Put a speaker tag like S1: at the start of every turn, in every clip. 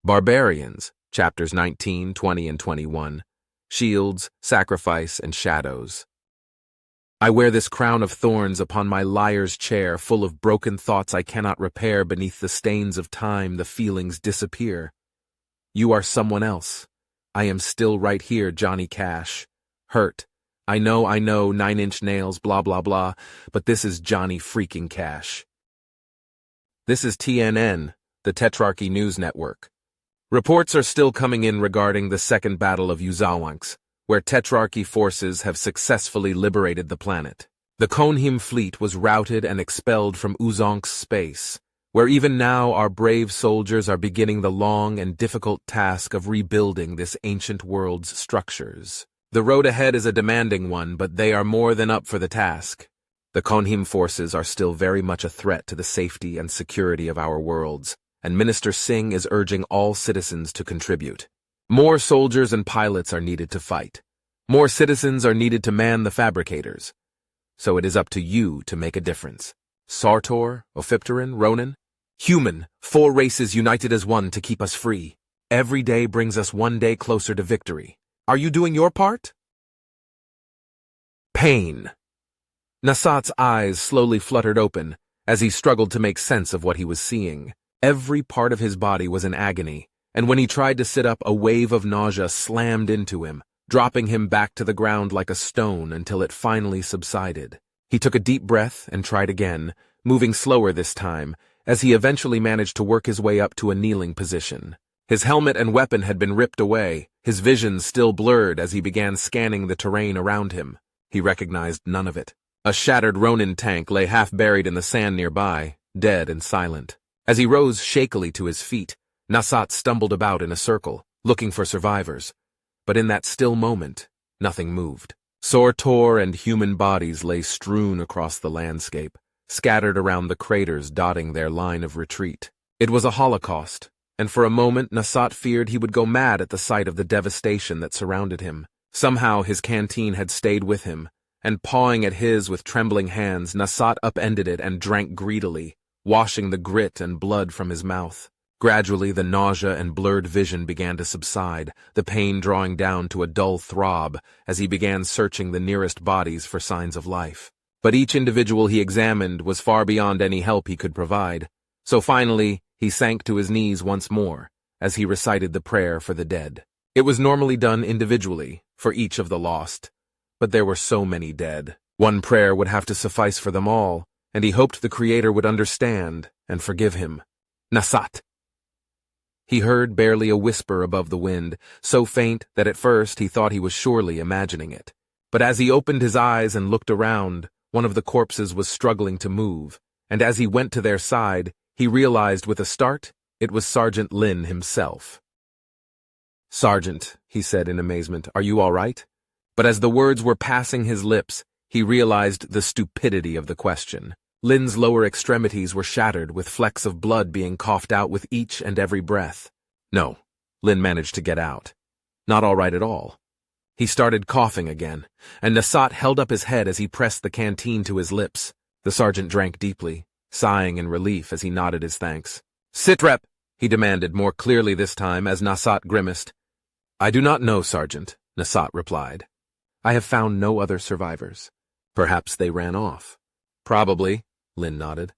S1: Barbarians, chapters 19, 20, and 21. Shields, Sacrifice, and Shadows. I wear this crown of thorns upon my liar's chair, full of broken thoughts I cannot repair. Beneath the stains of time, the feelings disappear. You are someone else. I am still right here, Johnny Cash. Hurt. I know, 9-inch nails, blah, blah, blah, but this is Johnny freaking Cash. This is TNN, the Tetrarchy News Network. Reports are still coming in regarding the Second Battle of Hewholooksskyward, where Tetrarchy forces have successfully liberated the planet. The Konhim fleet was routed and expelled from Uzonk's space, where even now our brave soldiers are beginning the long and difficult task of rebuilding this ancient world's structures. The road ahead is a demanding one, but they are more than up for the task. The Konhim forces are still very much a threat to the safety and security of our worlds, and Minister Singh is urging all citizens to contribute. More soldiers and pilots are needed to fight. More citizens are needed to man the fabricators. So it is up to you to make a difference. Sartor, Ophipteran, Ronan, human, 4 races united as one to keep us free. Every day brings us one day closer to victory. Are you doing your part? Pain. Nasat's eyes slowly fluttered open as he struggled to make sense of what he was seeing. Every part of his body was in agony, and when he tried to sit up, a wave of nausea slammed into him, dropping him back to the ground like a stone until it finally subsided. He took a deep breath and tried again, moving slower this time, as he eventually managed to work his way up to a kneeling position. His helmet and weapon had been ripped away, his vision still blurred as he began scanning the terrain around him. He recognized none of it. A shattered Ronin tank lay half buried in the sand nearby, dead and silent. As he rose shakily to his feet, Nasat stumbled about in a circle, looking for survivors. But in that still moment, nothing moved. Sartor and human bodies lay strewn across the landscape, scattered around the craters dotting their line of retreat. It was a holocaust, and for a moment Nasat feared he would go mad at the sight of the devastation that surrounded him. Somehow his canteen had stayed with him, and pawing at his with trembling hands, Nasat upended it and drank greedily, washing the grit and blood from his mouth. Gradually, the nausea and blurred vision began to subside, the pain drawing down to a dull throb as he began searching the nearest bodies for signs of life. But each individual he examined was far beyond any help he could provide. So finally, he sank to his knees once more as he recited the prayer for the dead. It was normally done individually, for each of the lost, but there were so many dead. One prayer would have to suffice for them all, and he hoped the Creator would understand and forgive him. Nasat! He heard barely a whisper above the wind, so faint that at first he thought he was surely imagining it. But as he opened his eyes and looked around, one of the corpses was struggling to move, and as he went to their side, he realized with a start it was Sergeant Lin himself. "Sergeant," he said in amazement, "are you all right?" But as the words were passing his lips, he realized the stupidity of the question. Lin's lower extremities were shattered, with flecks of blood being coughed out with each and every breath. No, Lin managed to get out. Not all right at all. He started coughing again, and Nasat held up his head as he pressed the canteen to his lips. The sergeant drank deeply, sighing in relief as he nodded his thanks. "Sit rep," he demanded more clearly this time as Nasat grimaced. "I do not know, Sergeant," Nasat replied. "I have found no other survivors. Perhaps they ran off." "Probably," Lin nodded.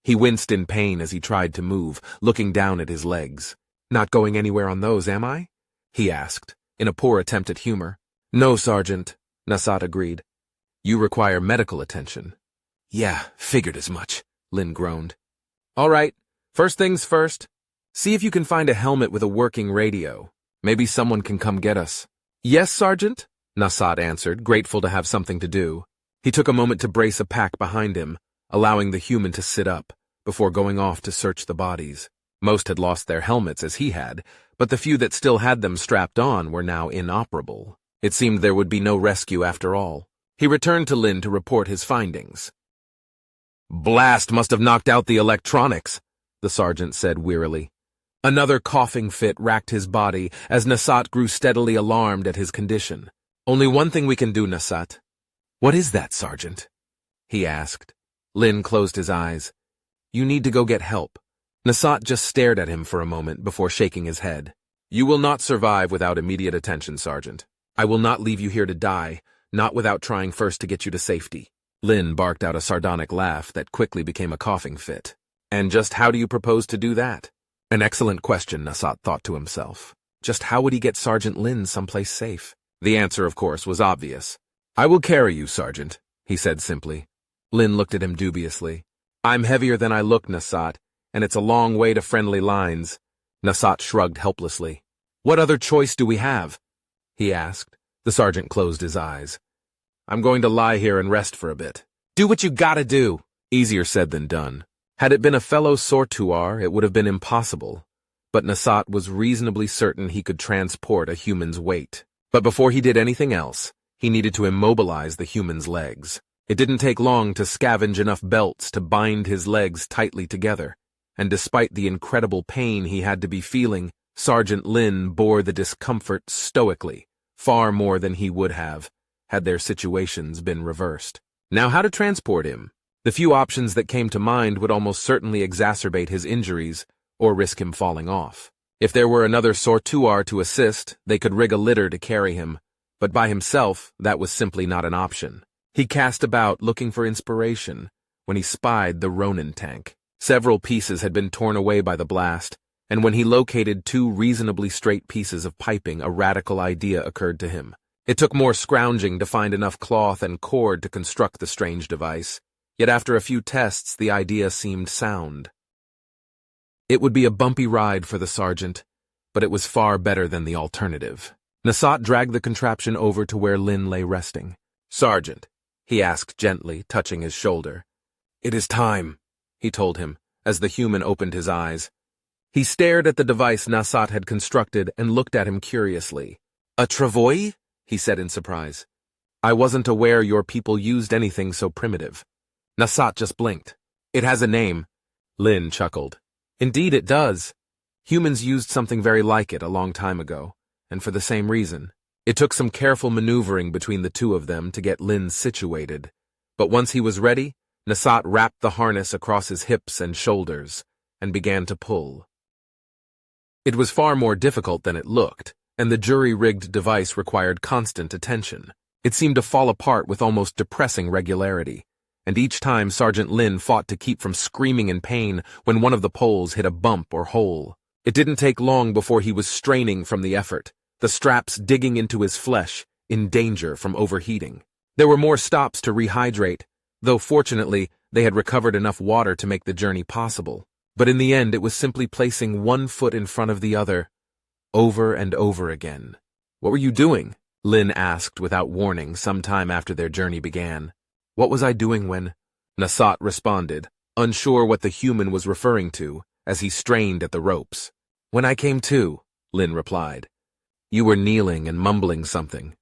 S1: He winced in pain as he tried to move, looking down at his legs. "Not going anywhere on those, am I?" he asked, in a poor attempt at humor. "No, Sergeant," Nasat agreed. "You require medical attention." "Yeah, figured as much," Lin groaned. "All right, first things first. See if you can find a helmet with a working radio. Maybe someone can come get us." "Yes, Sergeant," Nasat answered, grateful to have something to do. He took a moment to brace a pack behind him, allowing the human to sit up, before going off to search the bodies. Most had lost their helmets as he had, but the few that still had them strapped on were now inoperable. It seemed there would be no rescue after all. He returned to Lin to report his findings. "Blast must have knocked out the electronics," the sergeant said wearily. Another coughing fit racked his body as Nasat grew steadily alarmed at his condition. "Only one thing we can do, Nasat." "What is that, Sergeant?" he asked. Lin closed his eyes. "You need to go get help. Nasat just stared at him for a moment before shaking his head. "You will not survive without immediate attention, Sergeant. I will not leave you here to die, not without trying first to get you to safety." Lin barked out a sardonic laugh that quickly became a coughing fit. "And just how do you propose to do that?" An excellent question, Nasat thought to himself. Just how would he get Sergeant Lin someplace safe? The answer, of course, was obvious. "I will carry you, Sergeant," he said simply. Lin looked at him dubiously. "I'm heavier than I look, Nasat, and it's a long way to friendly lines." Nasat shrugged helplessly. "What other choice do we have?" he asked. The sergeant closed his eyes. "I'm going to lie here and rest for a bit." "Do what you gotta do." Easier said than done. Had it been a fellow Sortuar, it would have been impossible. But Nasat was reasonably certain he could transport a human's weight. But before he did anything else, he needed to immobilize the human's legs. It didn't take long to scavenge enough belts to bind his legs tightly together, and despite the incredible pain he had to be feeling, Sergeant Lin bore the discomfort stoically, far more than he would have, had their situations been reversed. Now how to transport him? The few options that came to mind would almost certainly exacerbate his injuries, or risk him falling off. If there were another Sortuar to assist, they could rig a litter to carry him, but by himself, that was simply not an option. He cast about, looking for inspiration, when he spied the Ronin tank. Several pieces had been torn away by the blast, and when he located two reasonably straight pieces of piping, a radical idea occurred to him. It took more scrounging to find enough cloth and cord to construct the strange device, yet after a few tests, the idea seemed sound. It would be a bumpy ride for the sergeant, but it was far better than the alternative. Nasat dragged the contraption over to where Lin lay resting. "Sergeant," he asked gently, touching his shoulder. "It is time," he told him, as the human opened his eyes. He stared at the device Nasat had constructed and looked at him curiously. "A travois?" he said in surprise. "I wasn't aware your people used anything so primitive." Nasat just blinked. "It has a name." Lin chuckled. "Indeed it does. Humans used something very like it a long time ago, and for the same reason. It took some careful maneuvering between the two of them to get Lin situated, but once he was ready, Nasat wrapped the harness across his hips and shoulders, and began to pull. It was far more difficult than it looked, and the jury-rigged device required constant attention. It seemed to fall apart with almost depressing regularity, and each time Sergeant Lin fought to keep from screaming in pain when one of the poles hit a bump or hole. It didn't take long before he was straining from the effort, the straps digging into his flesh, in danger from overheating. There were more stops to rehydrate, though fortunately they had recovered enough water to make the journey possible. But in the end it was simply placing one foot in front of the other, over and over again. "What were you doing?" Lin asked without warning some time after their journey began. "What was I doing when—" Nasat responded, unsure what the human was referring to, as he strained at the ropes. "When I came to," Lin replied. "You were kneeling and mumbling something."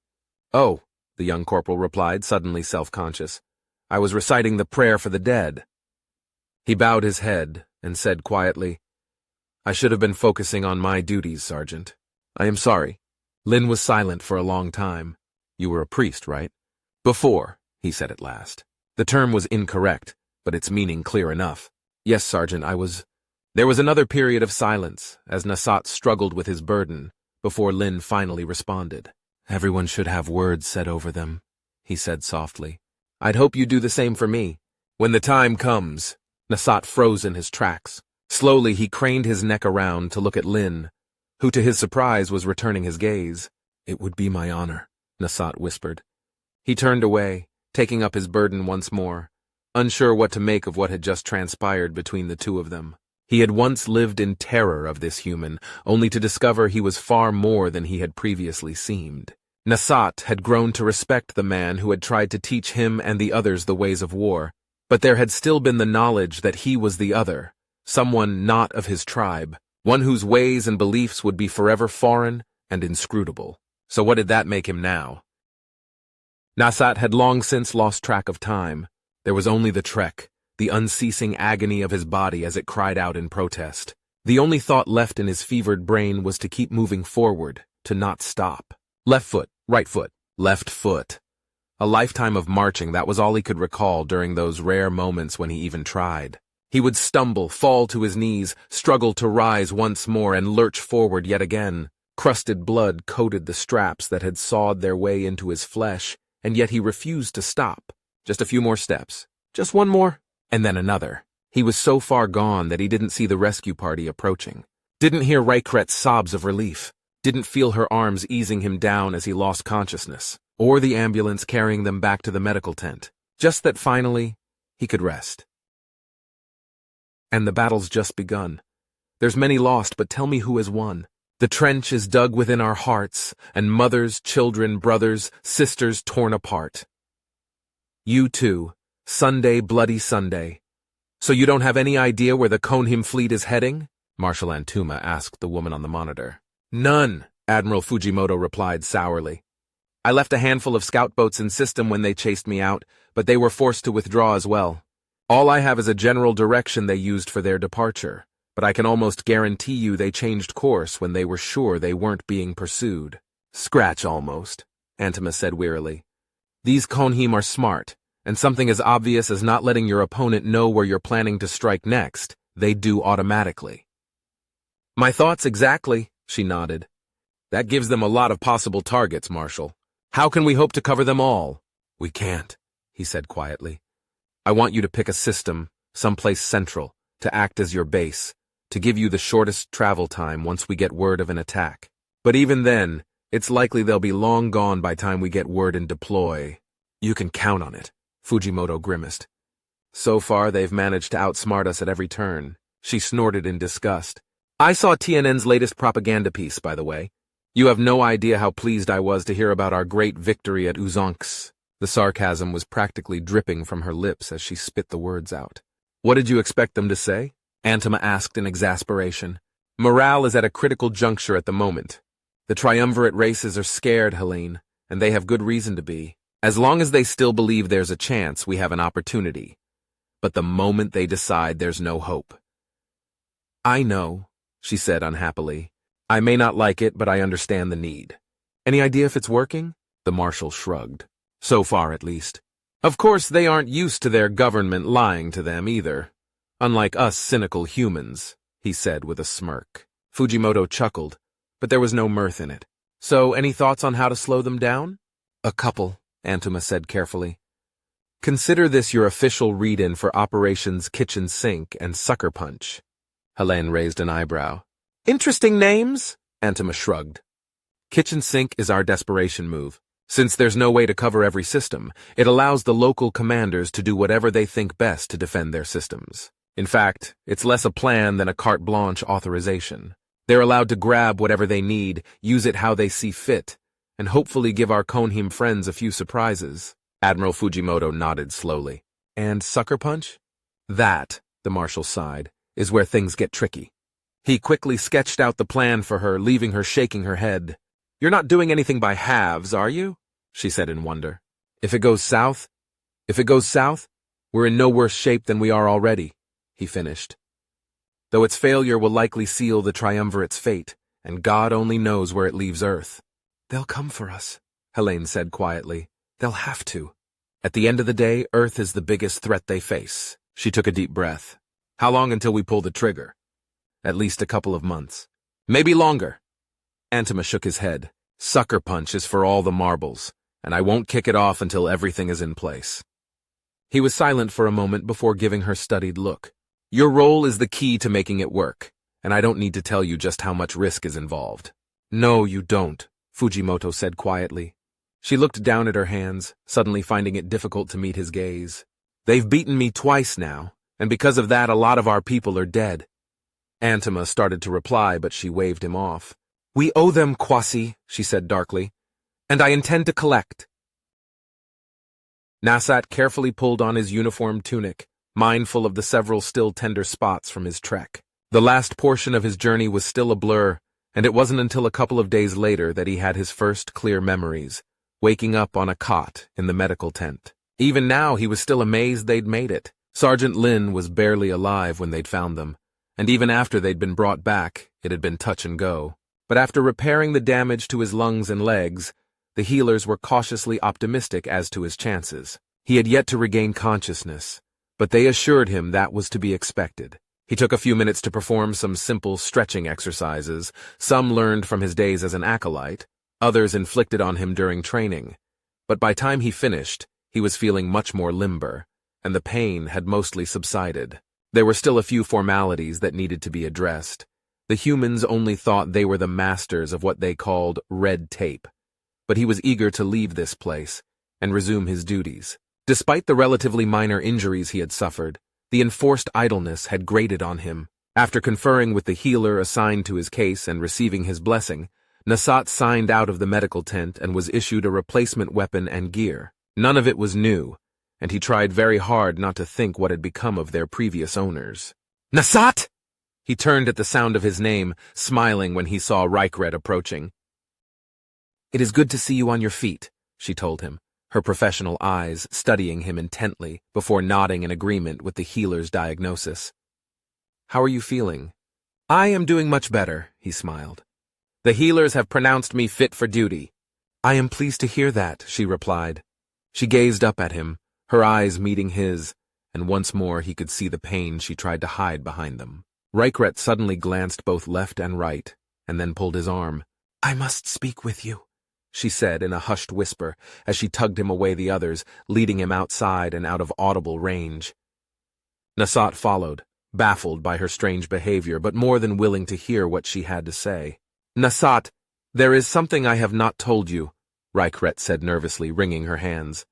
S1: "Oh," the young corporal replied, suddenly self-conscious. "I was reciting the prayer for the dead." He bowed his head and said quietly, "I should have been focusing on my duties, Sergeant. I am sorry." Lin was silent for a long time. "You were a priest, right?" "Before," he said at last. The term was incorrect, but its meaning clear enough. "Yes, Sergeant, I was—" There was another period of silence, as Nasat struggled with his burden, before Lin finally responded. "Everyone should have words said over them," he said softly. "I'd hope you do the same for me. When the time comes." Nasat froze in his tracks. Slowly he craned his neck around to look at Lin, who to his surprise was returning his gaze. "It would be my honor," Nasat whispered. He turned away, taking up his burden once more, unsure what to make of what had just transpired between the two of them. He had once lived in terror of this human, only to discover he was far more than he had previously seemed. Nasat had grown to respect the man who had tried to teach him and the others the ways of war, but there had still been the knowledge that he was the other, someone not of his tribe, one whose ways and beliefs would be forever foreign and inscrutable. So what did that make him now? Nasat had long since lost track of time. There was only the trek, the unceasing agony of his body as it cried out in protest. The only thought left in his fevered brain was to keep moving forward, to not stop. Left foot, right foot, left foot. A lifetime of marching, that was all he could recall during those rare moments when he even tried. He would stumble, fall to his knees, struggle to rise once more, and lurch forward yet again. Crusted blood coated the straps that had sawed their way into his flesh, and yet he refused to stop. Just a few more steps. Just one more, and then another. He was so far gone that he didn't see the rescue party approaching. Didn't hear Rykret's sobs of relief. Didn't feel her arms easing him down as he lost consciousness, or the ambulance carrying them back to the medical tent. Just that finally, he could rest. And the battle's just begun. There's many lost, but tell me who has won. The trench is dug within our hearts, and mothers, children, brothers, sisters torn apart. You too, Sunday, bloody Sunday. So you don't have any idea where the Konhim fleet is heading? Marshal Antuma asked the woman on the monitor. None, Admiral Fujimoto replied sourly. I left a handful of scout boats in system when they chased me out, but they were forced to withdraw as well. All I have is a general direction they used for their departure, but I can almost guarantee you they changed course when they were sure they weren't being pursued. Scratch almost, Antuma said wearily. These Konhim are smart, and something as obvious as not letting your opponent know where you're planning to strike next, they do automatically. My thoughts exactly, she nodded. That gives them a lot of possible targets, Marshal. How can we hope to cover them all? We can't, he said quietly. I want you to pick a system, someplace central, to act as your base, to give you the shortest travel time once we get word of an attack. But even then, it's likely they'll be long gone by time we get word and deploy. You can count on it, Fujimoto grimaced. So far, they've managed to outsmart us at every turn. She snorted in disgust. I saw TNN's latest propaganda piece, by the way. You have no idea how pleased I was to hear about our great victory at Uzonks. The sarcasm was practically dripping from her lips as she spit the words out. What did you expect them to say? Antuma asked in exasperation. Morale is at a critical juncture at the moment. The triumvirate races are scared, Helene, and they have good reason to be. As long as they still believe there's a chance, we have an opportunity. But the moment they decide, there's no hope. I know, she said unhappily. I may not like it, but I understand the need. Any idea if it's working? The Marshal shrugged. So far, at least. Of course, they aren't used to their government lying to them either. Unlike us cynical humans, he said with a smirk. Fujimoto chuckled, but there was no mirth in it. So, any thoughts on how to slow them down? A couple, Antuma said carefully. Consider this your official read-in for Operations Kitchen Sink and Sucker Punch. Helene raised an eyebrow. Interesting names, Antuma shrugged. Kitchen Sink is our desperation move. Since there's no way to cover every system, it allows the local commanders to do whatever they think best to defend their systems. In fact, it's less a plan than a carte blanche authorization. They're allowed to grab whatever they need, use it how they see fit, and hopefully give our Konhim friends a few surprises. Admiral Fujimoto nodded slowly. And Sucker Punch? That, the Marshal sighed, is where things get tricky. He quickly sketched out the plan for her, leaving her shaking her head. You're not doing anything by halves, are you? She said in wonder. If it goes south, we're in no worse shape than we are already, he finished. Though its failure will likely seal the triumvirate's fate, and God only knows where it leaves Earth. They'll come for us, Helene said quietly. They'll have to. At the end of the day, Earth is the biggest threat they face. She took a deep breath. How long until we pull the trigger? At least a couple of months. Maybe longer. Antuma shook his head. Sucker Punch is for all the marbles, and I won't kick it off until everything is in place. He was silent for a moment before giving her studied look. Your role is the key to making it work, and I don't need to tell you just how much risk is involved. No, you don't, Fujimoto said quietly. She looked down at her hands, suddenly finding it difficult to meet his gaze. They've beaten me twice now, and because of that a lot of our people are dead. Antuma started to reply, but she waved him off. We owe them, Kwasi, she said darkly, and I intend to collect. Nasat carefully pulled on his uniform tunic, mindful of the several still tender spots from his trek. The last portion of his journey was still a blur, and it wasn't until a couple of days later that he had his first clear memories, waking up on a cot in the medical tent. Even now, he was still amazed they'd made it. Sergeant Lin was barely alive when they'd found them, and even after they'd been brought back, it had been touch and go. But after repairing the damage to his lungs and legs, the healers were cautiously optimistic as to his chances. He had yet to regain consciousness, but they assured him that was to be expected. He took a few minutes to perform some simple stretching exercises, some learned from his days as an acolyte, others inflicted on him during training. But by time he finished, he was feeling much more limber, and the pain had mostly subsided. There were still a few formalities that needed to be addressed. The humans only thought they were the masters of what they called red tape, but he was eager to leave this place and resume his duties. Despite the relatively minor injuries he had suffered, the enforced idleness had grated on him. After conferring with the healer assigned to his case and receiving his blessing, Nasat signed out of the medical tent and was issued a replacement weapon and gear. None of it was new, and he tried very hard not to think what had become of their previous owners. Nasat! He turned at the sound of his name, smiling when he saw Rykret approaching. It is good to see you on your feet, she told him, her professional eyes studying him intently before nodding in agreement with the healer's diagnosis. How are you feeling? I am doing much better, he smiled. The healers have pronounced me fit for duty. I am pleased to hear that, she replied. She gazed up at him, her eyes meeting his, and once more he could see the pain she tried to hide behind them. Rykret suddenly glanced both left and right, and then pulled his arm. I must speak with you, she said in a hushed whisper as she tugged him away the others, leading him outside and out of audible range. Nasat followed, baffled by her strange behavior but more than willing to hear what she had to say. Nasat, there is something I have not told you, Rykret said nervously, wringing her hands.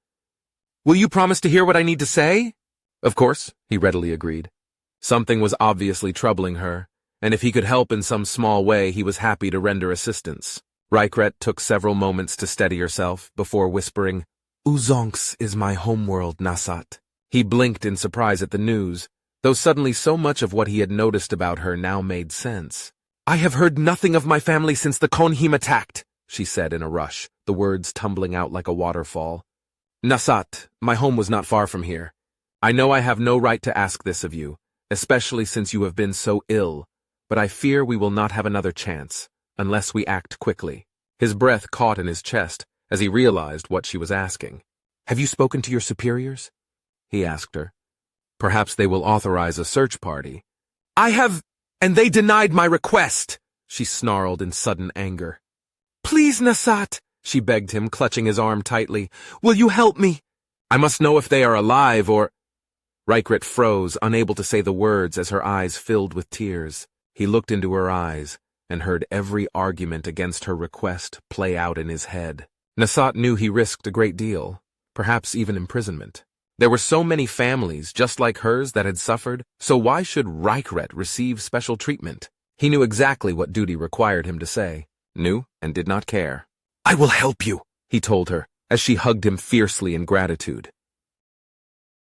S1: Will you promise to hear what I need to say? Of course, he readily agreed. Something was obviously troubling her, and if he could help in some small way, he was happy to render assistance. Rykret took several moments to steady herself before whispering, Uzonks is my homeworld, Nasat. He blinked in surprise at the news, though suddenly so much of what he had noticed about her now made sense. I have heard nothing of my family since the Konhim attacked, she said in a rush, the words tumbling out like a waterfall. Nasat, my home was not far from here. I know I have no right to ask this of you, especially since you have been so ill, but I fear we will not have another chance, unless we act quickly. His breath caught in his chest as he realized what she was asking. Have you spoken to your superiors? He asked her. Perhaps they will authorize a search party. I have, and they denied my request, she snarled in sudden anger. Please, Nasat, she begged him, clutching his arm tightly. Will you help me? I must know if they are alive or... Rykret froze, unable to say the words as her eyes filled with tears. He looked into her eyes and heard every argument against her request play out in his head. Nasat knew he risked a great deal, perhaps even imprisonment. There were so many families just like hers that had suffered, so why should Rykret receive special treatment? He knew exactly what duty required him to say, knew and did not care. I will help you, he told her, as she hugged him fiercely in gratitude.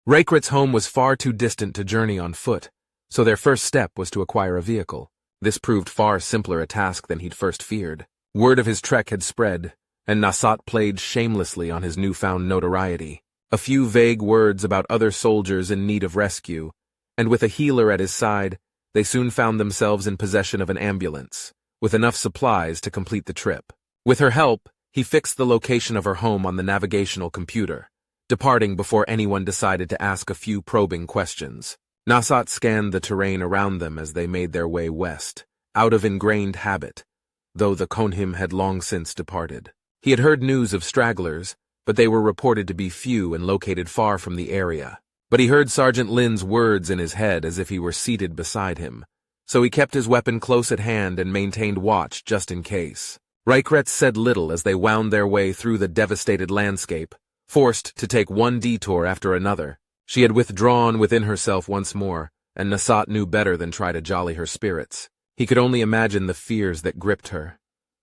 S1: Rykret's home was far too distant to journey on foot, so their first step was to acquire a vehicle. This proved far simpler a task than he'd first feared. Word of his trek had spread, and Nasat played shamelessly on his newfound notoriety. A few vague words about other soldiers in need of rescue, and with a healer at his side, they soon found themselves in possession of an ambulance, with enough supplies to complete the trip. With her help, he fixed the location of her home on the navigational computer, departing before anyone decided to ask a few probing questions. Nasat scanned the terrain around them as they made their way west, out of ingrained habit, though the Konhim had long since departed. He had heard news of stragglers, but they were reported to be few and located far from the area. But he heard Sergeant Lin's words in his head as if he were seated beside him, so he kept his weapon close at hand and maintained watch just in case. Rykret said little as they wound their way through the devastated landscape, forced to take one detour after another. She had withdrawn within herself once more, and Nasat knew better than try to jolly her spirits. He could only imagine the fears that gripped her.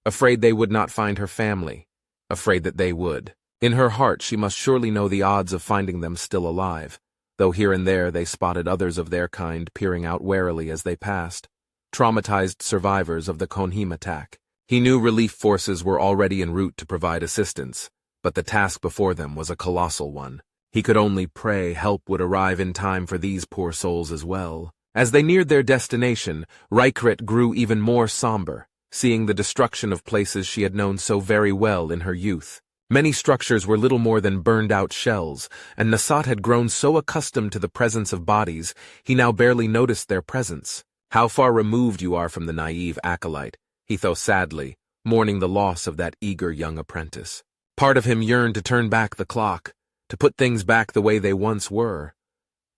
S1: Afraid they would not find her family. Afraid that they would. In her heart she must surely know the odds of finding them still alive, though here and there they spotted others of their kind peering out warily as they passed, traumatized survivors of the Konhim attack. He knew relief forces were already en route to provide assistance, but the task before them was a colossal one. He could only pray help would arrive in time for these poor souls as well. As they neared their destination, Rykret grew even more somber, seeing the destruction of places she had known so very well in her youth. Many structures were little more than burned-out shells, and Nasat had grown so accustomed to the presence of bodies, he now barely noticed their presence. How far removed you are from the naive acolyte, he thought sadly, mourning the loss of that eager young apprentice. Part of him yearned to turn back the clock, to put things back the way they once were.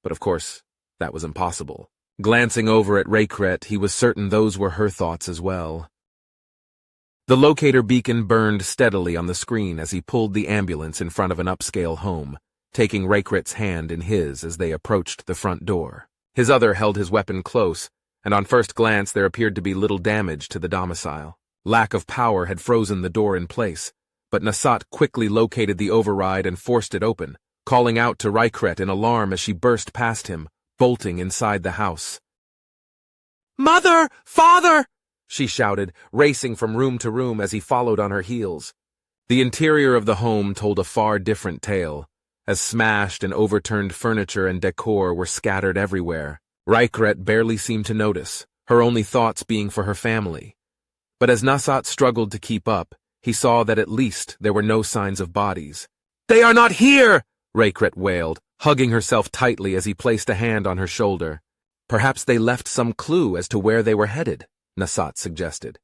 S1: But of course, that was impossible. Glancing over at Raikret, he was certain those were her thoughts as well. The locator beacon burned steadily on the screen as he pulled the ambulance in front of an upscale home, taking Raikret's hand in his as they approached the front door. His other held his weapon close, and on first glance there appeared to be little damage to the domicile. Lack of power had frozen the door in place, but Nasat quickly located the override and forced it open, calling out to Raikret in alarm as she burst past him, bolting inside the house. "Mother! Father!" she shouted, racing from room to room as he followed on her heels. The interior of the home told a far different tale, as smashed and overturned furniture and decor were scattered everywhere. Raikret barely seemed to notice, her only thoughts being for her family. But as Nasat struggled to keep up, he saw that at least there were no signs of bodies. "They are not here!" Raikret wailed, hugging herself tightly as he placed a hand on her shoulder. "Perhaps they left some clue as to where they were headed," Nasat suggested.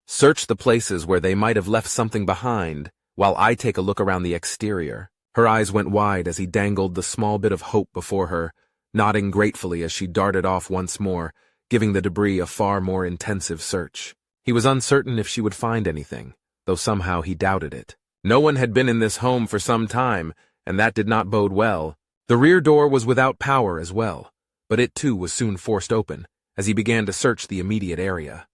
S1: "Search the places where they might have left something behind, while I take a look around the exterior." Her eyes went wide as he dangled the small bit of hope before her, nodding gratefully as she darted off once more, giving the debris a far more intensive search. He was uncertain if she would find anything, though somehow he doubted it. No one had been in this home for some time, and that did not bode well. The rear door was without power as well, but it too was soon forced open, as he began to search the immediate area.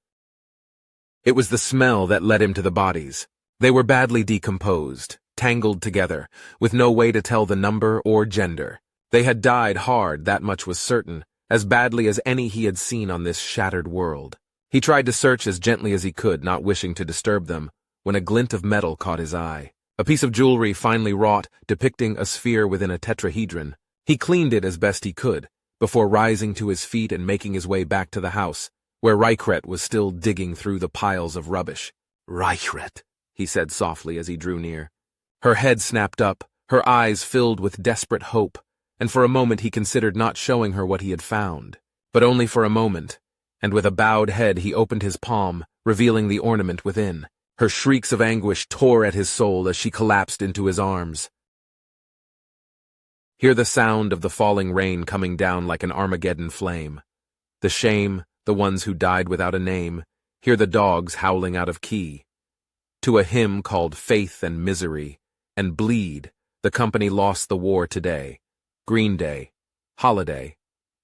S1: It was the smell that led him to the bodies. They were badly decomposed, tangled together, with no way to tell the number or gender. They had died hard, that much was certain, as badly as any he had seen on this shattered world. He tried to search as gently as he could, not wishing to disturb them, when a glint of metal caught his eye. A piece of jewelry finely wrought, depicting a sphere within a tetrahedron. He cleaned it as best he could, before rising to his feet and making his way back to the house, where Raikret was still digging through the piles of rubbish. "Raikret," he said softly as he drew near. Her head snapped up, her eyes filled with desperate hope, and for a moment he considered not showing her what he had found. But only for a moment, and with a bowed head he opened his palm, revealing the ornament within. Her shrieks of anguish tore at his soul as she collapsed into his arms. Hear the sound of the falling rain coming down like an Armageddon flame. The shame, the ones who died without a name, hear the dogs howling out of key. To a hymn called Faith and Misery, and Bleed, the company lost the war today. Green Day. Holiday.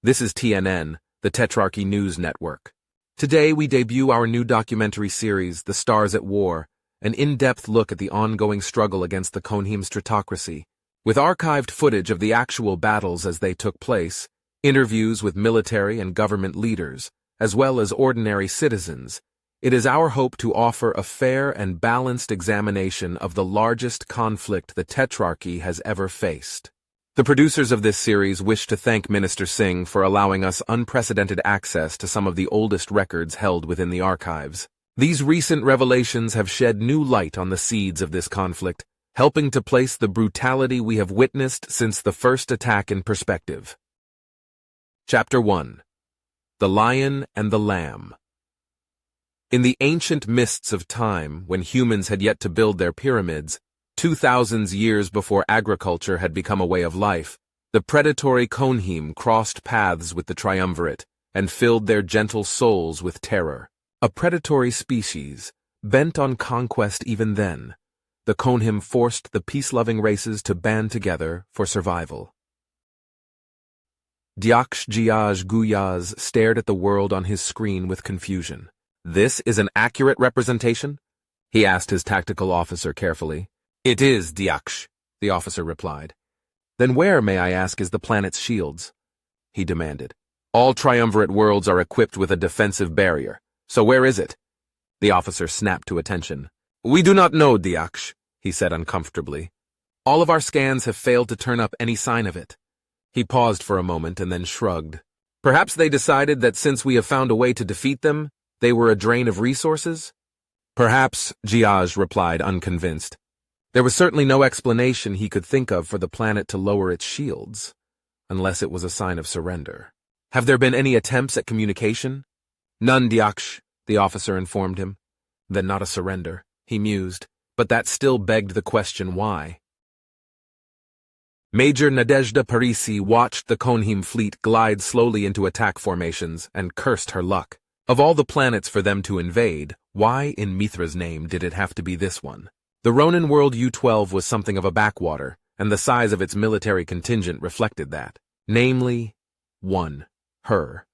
S1: This is TNN, the Tetrarchy News Network. Today we debut our new documentary series, The Stars at War, an in-depth look at the ongoing struggle against the Konhim stratocracy. With archived footage of the actual battles as they took place, interviews with military and government leaders, as well as ordinary citizens, it is our hope to offer a fair and balanced examination of the largest conflict the Tetrarchy has ever faced. The producers of this series wish to thank Minister Singh for allowing us unprecedented access to some of the oldest records held within the archives. These recent revelations have shed new light on the seeds of this conflict, helping to place the brutality we have witnessed since the first attack in perspective. Chapter 1. The Lion and the Lamb. In the ancient mists of time, when humans had yet to build their pyramids, 2,000 years before agriculture had become a way of life, the predatory Konhim crossed paths with the triumvirate and filled their gentle souls with terror. A predatory species, bent on conquest even then, the Konhim forced the peace-loving races to band together for survival. Diaksh Giaj Guyaz stared at the world on his screen with confusion. "This is an accurate representation?" he asked his tactical officer carefully. "It is, Diaksh," the officer replied. "Then where, may I ask, is the planet's shields?" he demanded. "All triumvirate worlds are equipped with a defensive barrier, so where is it?" The officer snapped to attention. "We do not know, Diaksh," he said uncomfortably. "All of our scans have failed to turn up any sign of it." He paused for a moment and then shrugged. "Perhaps they decided that since we have found a way to defeat them, they were a drain of resources?" "Perhaps," Giaj replied, unconvinced. There was certainly no explanation he could think of for the planet to lower its shields, unless it was a sign of surrender. Have there been any attempts at communication? None, Diaksh, the officer informed him. Then not a surrender, he mused, but that still begged the question why. Major Nadezhda Parisi watched the Konhim fleet glide slowly into attack formations and cursed her luck. Of all the planets for them to invade, why, in Mithra's name, did it have to be this one? The Ronin world U-12 was something of a backwater, and the size of its military contingent reflected that. Namely, one, her.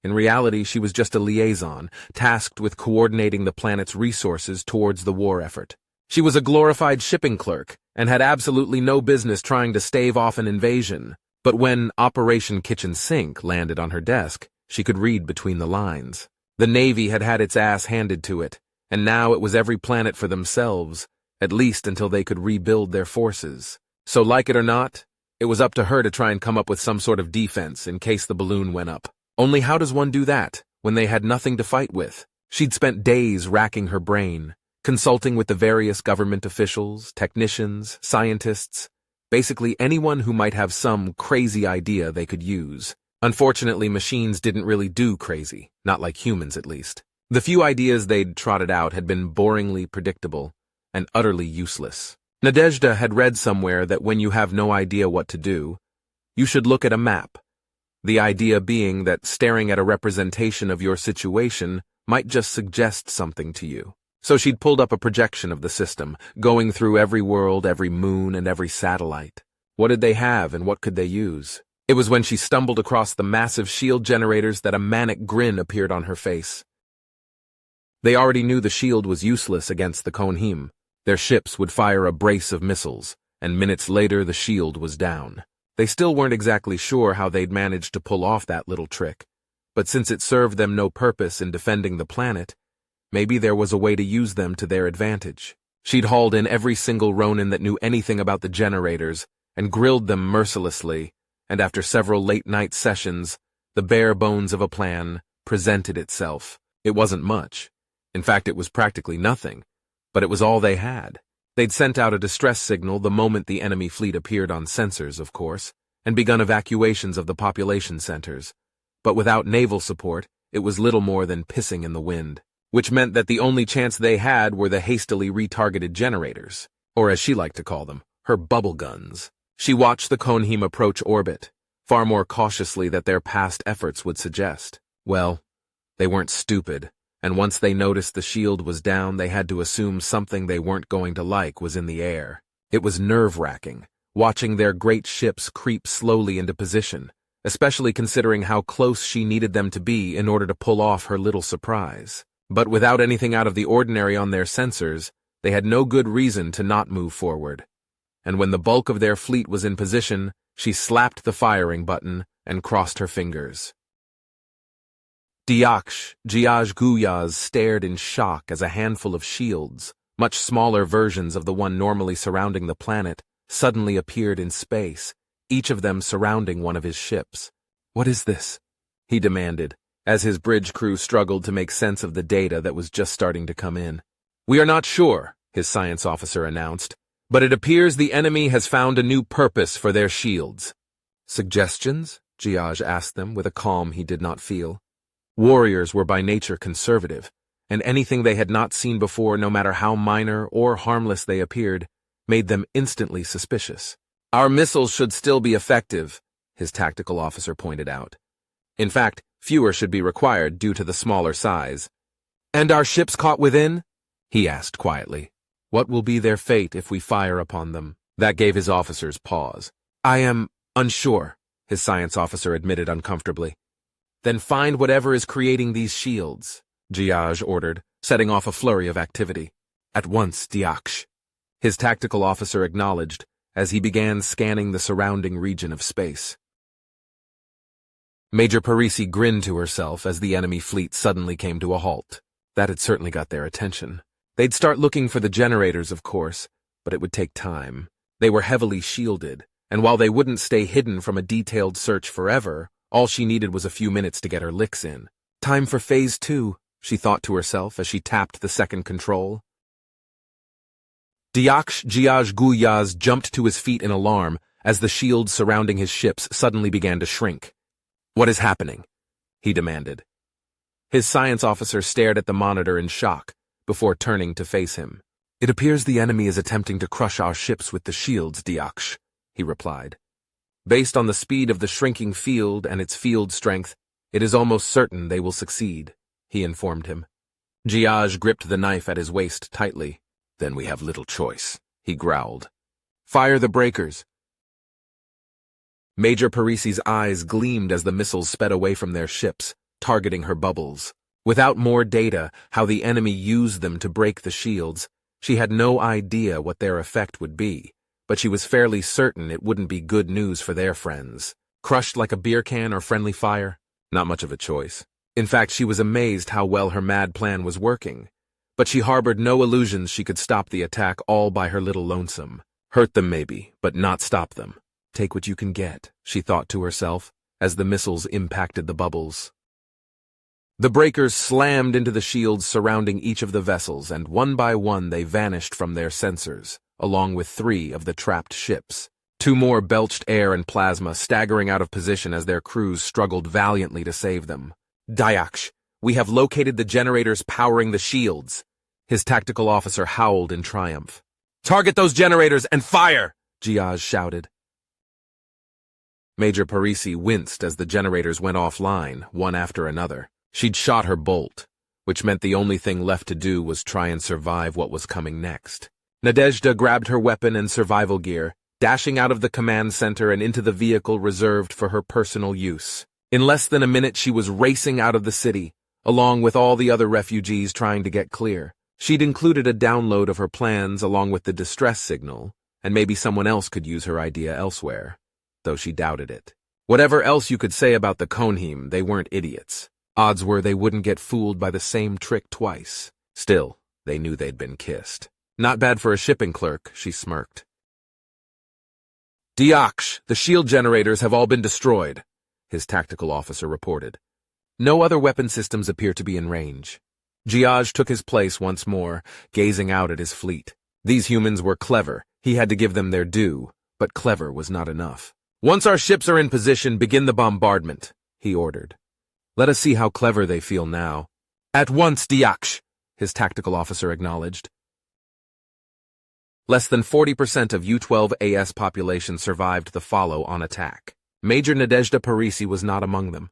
S1: In reality, she was just a liaison, tasked with coordinating the planet's resources towards the war effort. She was a glorified shipping clerk, and had absolutely no business trying to stave off an invasion. But when Operation Kitchen Sink landed on her desk, she could read between the lines. The Navy had had its ass handed to it, and now it was every planet for themselves, at least until they could rebuild their forces. So like it or not, it was up to her to try and come up with some sort of defense in case the balloon went up. Only how does one do that, when they had nothing to fight with? She'd spent days racking her brain, consulting with the various government officials, technicians, scientists, basically anyone who might have some crazy idea they could use. Unfortunately, machines didn't really do crazy, not like humans at least. The few ideas they'd trotted out had been boringly predictable and utterly useless. Nadezhda had read somewhere that when you have no idea what to do, you should look at a map. The idea being that staring at a representation of your situation might just suggest something to you. So she'd pulled up a projection of the system, going through every world, every moon, and every satellite. What did they have and what could they use? It was when she stumbled across the massive shield generators that a manic grin appeared on her face. They already knew the shield was useless against the Konhim. Their ships would fire a brace of missiles, and minutes later the shield was down. They still weren't exactly sure how they'd managed to pull off that little trick, but since it served them no purpose in defending the planet, maybe there was a way to use them to their advantage. She'd hauled in every single Ronin that knew anything about the generators and grilled them mercilessly, and after several late-night sessions, the bare bones of a plan presented itself. It wasn't much. In fact, it was practically nothing, but it was all they had. They'd sent out a distress signal the moment the enemy fleet appeared on sensors, of course, and begun evacuations of the population centers. But without naval support, it was little more than pissing in the wind, which meant that the only chance they had were the hastily retargeted generators, or as she liked to call them, her bubble guns. She watched the Konhim approach orbit, far more cautiously than their past efforts would suggest. Well, they weren't stupid, and once they noticed the shield was down, they had to assume something they weren't going to like was in the air. It was nerve-wracking, watching their great ships creep slowly into position, especially considering how close she needed them to be in order to pull off her little surprise. But without anything out of the ordinary on their sensors, they had no good reason to not move forward. And when the bulk of their fleet was in position, she slapped the firing button and crossed her fingers. Diaksh, Giaj Guyaz stared in shock as a handful of shields, much smaller versions of the one normally surrounding the planet, suddenly appeared in space, each of them surrounding one of his ships. "What is this?" he demanded, as his bridge crew struggled to make sense of the data that was just starting to come in. "We are not sure," his science officer announced, "but it appears the enemy has found a new purpose for their shields." "Suggestions?" Giaj asked them with a calm he did not feel. Warriors were by nature conservative, and anything they had not seen before, no matter how minor or harmless they appeared, made them instantly suspicious. "Our missiles should still be effective," his tactical officer pointed out. "In fact, fewer should be required due to the smaller size." "And our ships caught within?" he asked quietly. "What will be their fate if we fire upon them?" That gave his officers pause. "I am unsure," his science officer admitted uncomfortably. "Then find whatever is creating these shields," Giaj ordered, setting off a flurry of activity. "At once, Diaksh," his tactical officer acknowledged as he began scanning the surrounding region of space. Major Parisi grinned to herself as the enemy fleet suddenly came to a halt. That had certainly got their attention. They'd start looking for the generators, of course, but it would take time. They were heavily shielded, and while they wouldn't stay hidden from a detailed search forever, all she needed was a few minutes to get her licks in. "Time for Phase 2, she thought to herself as she tapped the second control. Diaksh Giaj Guyaz jumped to his feet in alarm as the shields surrounding his ships suddenly began to shrink. "What is happening?" he demanded. His science officer stared at the monitor in shock before turning to face him. "It appears the enemy is attempting to crush our ships with the shields, Diaksh," he replied. "Based on the speed of the shrinking field and its field strength, it is almost certain they will succeed," he informed him. Giaj gripped the knife at his waist tightly. "Then we have little choice," he growled. "Fire the breakers." Major Parisi's eyes gleamed as the missiles sped away from their ships, targeting her bubbles. Without more data, how the enemy used them to break the shields, she had no idea what their effect would be, but she was fairly certain it wouldn't be good news for their friends. Crushed like a beer can or friendly fire? Not much of a choice. In fact, she was amazed how well her mad plan was working. But she harbored no illusions she could stop the attack all by her little lonesome. Hurt them maybe, but not stop them. Take what you can get, she thought to herself, as the missiles impacted the bubbles. The breakers slammed into the shields surrounding each of the vessels, and one by one they vanished from their sensors, along with 3 of the trapped ships. 2 more belched air and plasma, staggering out of position as their crews struggled valiantly to save them. "Diaksh, we have located the generators powering the shields," his tactical officer howled in triumph. "Target those generators and fire!" Giaj shouted. Major Parisi winced as the generators went offline, one after another. She'd shot her bolt, which meant the only thing left to do was try and survive what was coming next. Nadezhda grabbed her weapon and survival gear, dashing out of the command center and into the vehicle reserved for her personal use. In less than a minute, she was racing out of the city, along with all the other refugees trying to get clear. She'd included a download of her plans along with the distress signal, and maybe someone else could use her idea elsewhere, though she doubted it. Whatever else you could say about the Konhim, they weren't idiots. Odds were they wouldn't get fooled by the same trick twice. Still, they knew they'd been kissed. "Not bad for a shipping clerk," she smirked. "Diaksh, the shield generators have all been destroyed," his tactical officer reported. No other weapon systems appear to be in range. Giaj took his place once more, gazing out at his fleet. These humans were clever. He had to give them their due, but clever was not enough. "Once our ships are in position, begin the bombardment," he ordered. "Let us see how clever they feel now." "At once, Diaksh," his tactical officer acknowledged. Less than 40% of U-12AS population survived the follow-on attack. Major Nadezhda Parisi was not among them.